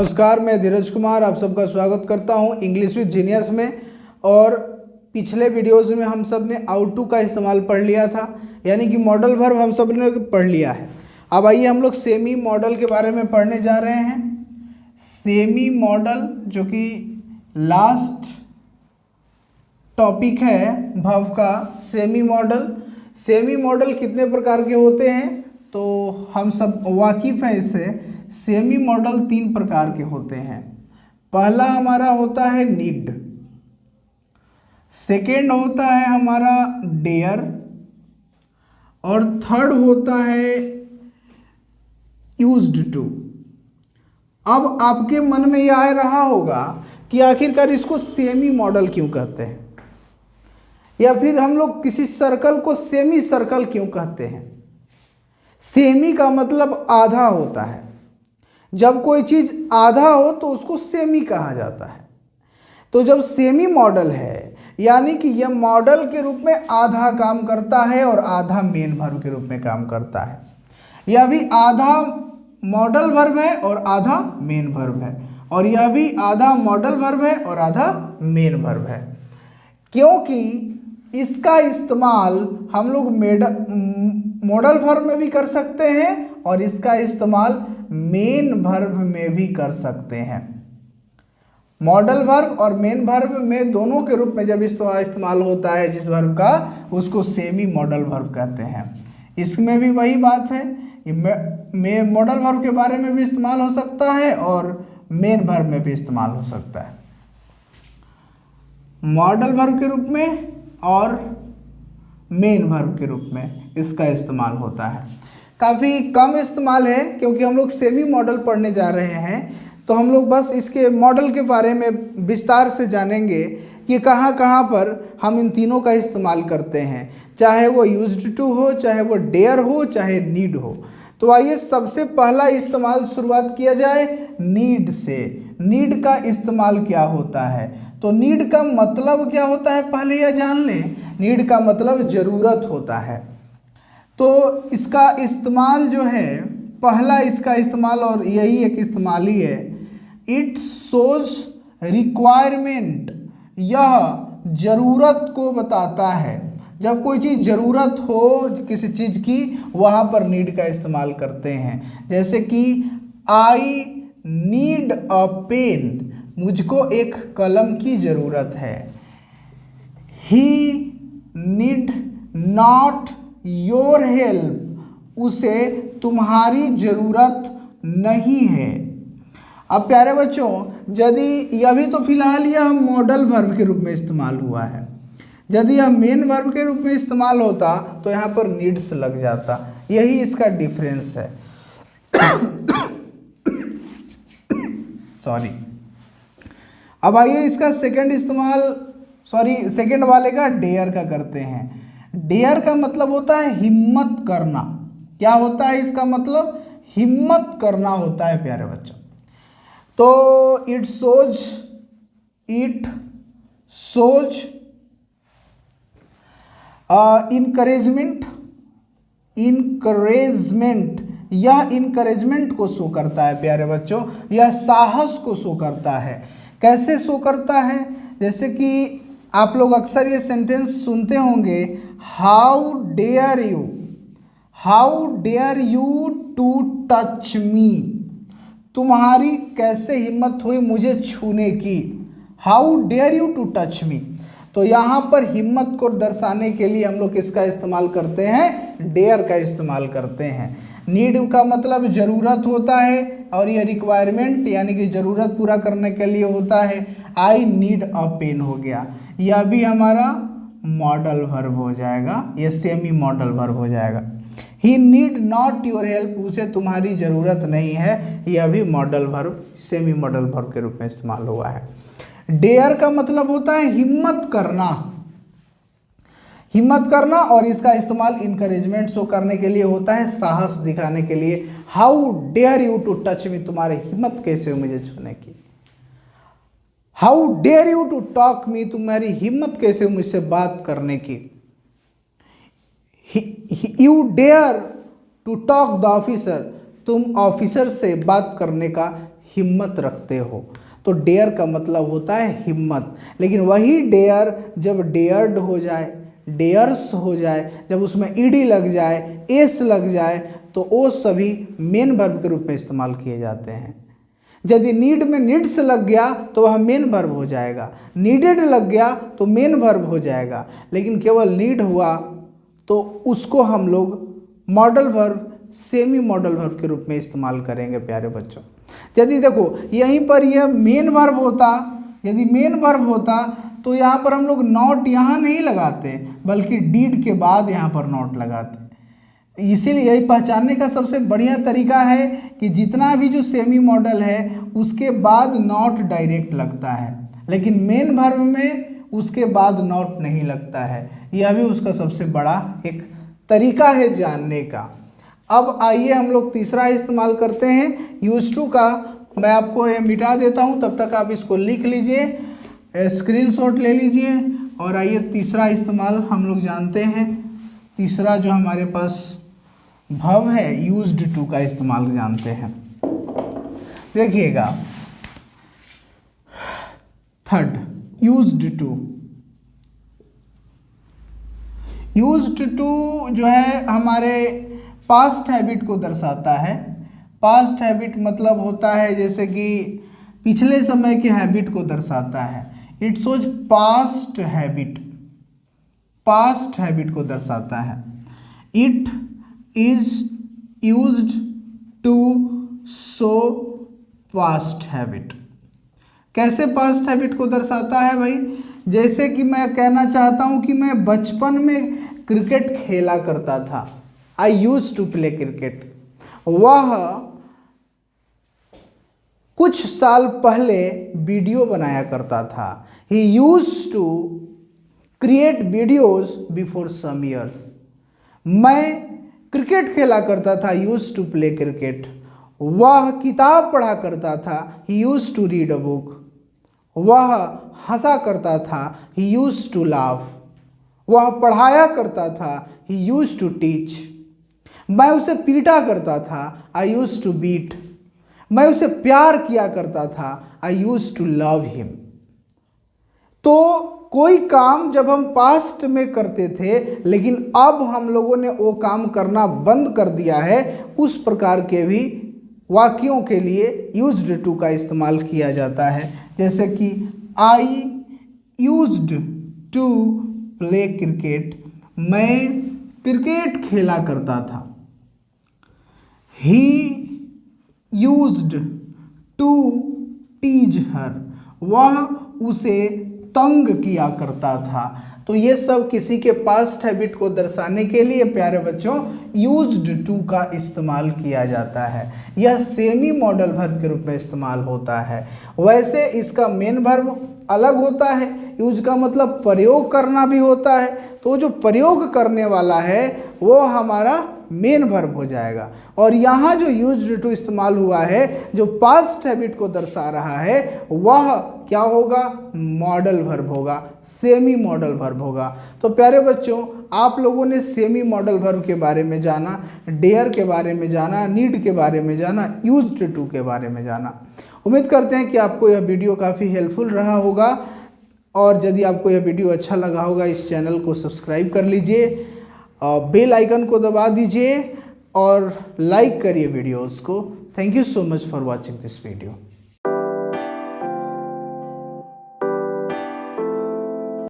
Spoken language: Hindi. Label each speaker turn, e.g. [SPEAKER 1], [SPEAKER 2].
[SPEAKER 1] नमस्कार, मैं धीरज कुमार आप सबका स्वागत करता हूं इंग्लिश विद जीनियस में। और पिछले वीडियोज़ में हम सब ने आउट टू का इस्तेमाल पढ़ लिया था, यानी कि मॉडल वर्ब हम सब ने पढ़ लिया है। अब आइए हम लोग सेमी मॉडल के बारे में पढ़ने जा रहे हैं। सेमी मॉडल जो कि लास्ट टॉपिक है वर्ब का, सेमी मॉडल। सेमी मॉडल कितने प्रकार के होते हैं तो हम सब वाकिफ़ हैं इससे। सेमी मॉडल 3 प्रकार के होते हैं। पहला हमारा होता है नीड, सेकेंड होता है हमारा डेयर, और थर्ड होता है यूज्ड टू। अब आपके मन में यह आ रहा होगा कि आखिरकार इसको सेमी मॉडल क्यों कहते हैं, या फिर हम लोग किसी सर्कल को सेमी सर्कल क्यों कहते हैं। सेमी का मतलब आधा होता है। जब कोई चीज आधा हो तो उसको सेमी कहा जाता है। तो जब सेमी मॉडल है यानी कि यह मॉडल के रूप में आधा काम करता है और आधा मेन वर्ब के रूप में काम करता है। यह भी आधा मॉडल वर्ब है और आधा मेन वर्ब है, और यह भी आधा मॉडल वर्ब है और आधा मेन वर्ब है। क्योंकि इसका इस्तेमाल हम लोग मॉडल वर्ब में भी कर सकते हैं और इसका इस्तेमाल मेन वर्ब में भी कर सकते हैं। मॉडल वर्ब और मेन वर्ब में दोनों के रूप में जब इस्तेमाल होता है जिस वर्ब का, उसको सेमी मॉडल वर्ब कहते हैं। इसमें भी वही बात है, मॉडल वर्ब के बारे में भी इस्तेमाल हो सकता है और मेन वर्ब में भी इस्तेमाल हो सकता है। मॉडल वर्ब के रूप में और मेन वर्ब के रूप में इसका इस्तेमाल होता है। काफ़ी कम इस्तेमाल है क्योंकि हम लोग सेमी मॉडल पढ़ने जा रहे हैं, तो हम लोग बस इसके मॉडल के बारे में विस्तार से जानेंगे कि कहाँ कहाँ पर हम इन तीनों का इस्तेमाल करते हैं, चाहे वो यूज्ड टू हो, चाहे वो डेयर हो, चाहे नीड हो। तो आइए सबसे पहला इस्तेमाल शुरुआत किया जाए नीड से। नीड का इस्तेमाल क्या होता है, तो नीड का मतलब क्या होता है पहले यह जान लें। नीड का मतलब ज़रूरत होता है। तो इसका इस्तेमाल जो है, पहला इसका इस्तेमाल, और यही एक इस्तेमाल ही है, इट शोज रिक्वायरमेंट। यह ज़रूरत को बताता है। जब कोई चीज़ ज़रूरत हो किसी चीज़ की, वहाँ पर नीड का इस्तेमाल करते हैं। जैसे कि आई नीड अ पेन, मुझको एक कलम की ज़रूरत है। ही नीड नॉट योर हेल्प, उसे तुम्हारी ज़रूरत नहीं है। अब प्यारे बच्चों, यदि यह भी तो फिलहाल यह मॉडल वर्ब के रूप में इस्तेमाल हुआ है। यदि यह मेन वर्ब के रूप में इस्तेमाल होता तो यहाँ पर नीड्स लग जाता। यही इसका डिफरेंस है। सॉरी। अब आइए इसका सेकंड वाले का डेयर का करते हैं। डेयर का मतलब होता है हिम्मत करना। क्या होता है इसका मतलब? हिम्मत करना होता है प्यारे बच्चों। तो इट शोज इनकरेजमेंट। यह इनकरेजमेंट को शो करता है प्यारे बच्चों, यह साहस को शो करता है। कैसे शो करता है? जैसे कि आप लोग अक्सर ये सेंटेंस सुनते होंगे, how dare you to touch me, तुम्हारी कैसे हिम्मत हुई मुझे छूने की। How dare you to touch me. तो यहाँ पर हिम्मत को दर्शाने के लिए हम लोग किसका इस्तेमाल करते हैं? डेयर का इस्तेमाल करते हैं। नीड का मतलब ज़रूरत होता है, और यह रिक्वायरमेंट यानी कि ज़रूरत पूरा करने के लिए होता है। आई नीड अ पेन हो गया, यह भी हमारा मॉडल वर्ब हो जाएगा, यह सेमी मॉडल वर्ब हो जाएगा। ही नीड नॉट योर हेल्प, उसे तुम्हारी ज़रूरत नहीं है, यह भी modal verb semi modal verb के रूप में इस्तेमाल हुआ है। डेयर का मतलब होता है हिम्मत करना, और इसका इस्तेमाल इनकरेजमेंट शो करने के लिए होता है, साहस दिखाने के लिए। How dare you to touch me, तुम्हारी हिम्मत कैसे हो मुझे छूने की। How dare you to talk me, तुम्हारी हिम्मत कैसे हो मुझसे बात करने की। You dare to talk the officer, तुम ऑफिसर से बात करने का हिम्मत रखते हो। तो डेयर का मतलब होता है हिम्मत, लेकिन वही डेयर जब डेयर्ड हो जाए, डेयर्स हो जाए, जब उसमें ईडी लग जाए, एस लग जाए, तो वो सभी मेन वर्ब के रूप में इस्तेमाल किए जाते हैं। यदि नीड में नीड्स लग गया तो वह मेन वर्ब हो जाएगा, नीडेड लग गया तो मेन वर्ब हो जाएगा, लेकिन केवल नीड हुआ तो उसको हम लोग modal verb, semi modal verb के रूप में इस्तेमाल करेंगे प्यारे बच्चों। यदि देखो यहीं पर यह मेन वर्ब होता, यदि मेन वर्ब होता तो यहाँ पर हम लोग नॉट यहाँ नहीं लगाते, बल्कि डीड के बाद यहाँ पर नॉट लगाते। इसीलिए यही पहचानने का सबसे बढ़िया तरीका है कि जितना भी जो सेमी मॉडल है उसके बाद नॉट डायरेक्ट लगता है, लेकिन मेन वर्ब में उसके बाद नॉट नहीं लगता है। यह भी उसका सबसे बड़ा एक तरीका है जानने का। अब आइए हम लोग तीसरा इस्तेमाल करते हैं यूज टू का। मैं आपको ये मिटा देता हूँ, तब तक आप इसको लिख लीजिए, स्क्रीनशॉट ले लीजिए, और आइए तीसरा इस्तेमाल हम लोग जानते हैं। तीसरा जो हमारे पास वर्ब है यूज्ड टू का इस्तेमाल जानते हैं। देखिएगा third, used to. Used to जो है हमारे पास्ट हैबिट को दर्शाता है। पास्ट हैबिट मतलब होता है जैसे कि पिछले समय के हैबिट को दर्शाता है। It shows past habit, past habit को दर्शाता है। It is used to show past habit. कैसे पास्ट हैबिट को दर्शाता है भाई? जैसे कि मैं कहना चाहता हूं कि मैं बचपन में क्रिकेट खेला करता था, I use to play cricket. वह कुछ साल पहले वीडियो बनाया करता था, he use to create videos before some years. मैं क्रिकेट खेला करता था, यूज टू प्ले क्रिकेट। वह किताब पढ़ा करता था, he use to read a book. वह हंसा करता था, ही यूज टू लाफ। वह पढ़ाया करता था, ही यूज टू टीच। मैं उसे पीटा करता था, आई यूज टू बीट। मैं उसे प्यार किया करता था, I use to love him. तो कोई काम जब हम पास्ट में करते थे, लेकिन अब हम लोगों ने वो काम करना बंद कर दिया है, उस प्रकार के भी वाक्यों के लिए यूज्ड टू का इस्तेमाल किया जाता है। जैसे कि I used to play cricket, मैं क्रिकेट खेला करता था। He used to tease her, वह उसे तंग किया करता था। तो ये सब किसी के पास्ट हैबिट को दर्शाने के लिए प्यारे बच्चों यूज्ड टू का इस्तेमाल किया जाता है। यह सेमी मॉडल वर्ब के रूप में इस्तेमाल होता है। वैसे इसका मेन वर्ब अलग होता है, यूज का मतलब प्रयोग करना भी होता है। तो जो प्रयोग करने वाला है वो हमारा मेन वर्ब हो जाएगा, और यहाँ जो यूज्ड टू इस्तेमाल हुआ है जो पास्ट हैबिट को दर्शा रहा है वह क्या होगा? मॉडल वर्ब होगा, सेमी मॉडल वर्ब होगा। तो प्यारे बच्चों आप लोगों ने सेमी मॉडल वर्ब के बारे में जाना, डेयर के बारे में जाना, नीड के बारे में जाना, यूज्ड टू के बारे में जाना। उम्मीद करते हैं कि आपको यह वीडियो काफ़ी हेल्पफुल रहा होगा, और यदि आपको यह वीडियो अच्छा लगा होगा इस चैनल को सब्सक्राइब कर लीजिए, बेल आइकन को दबा दीजिए और लाइक करिए वीडियोस को। Thank you so much for watching this video.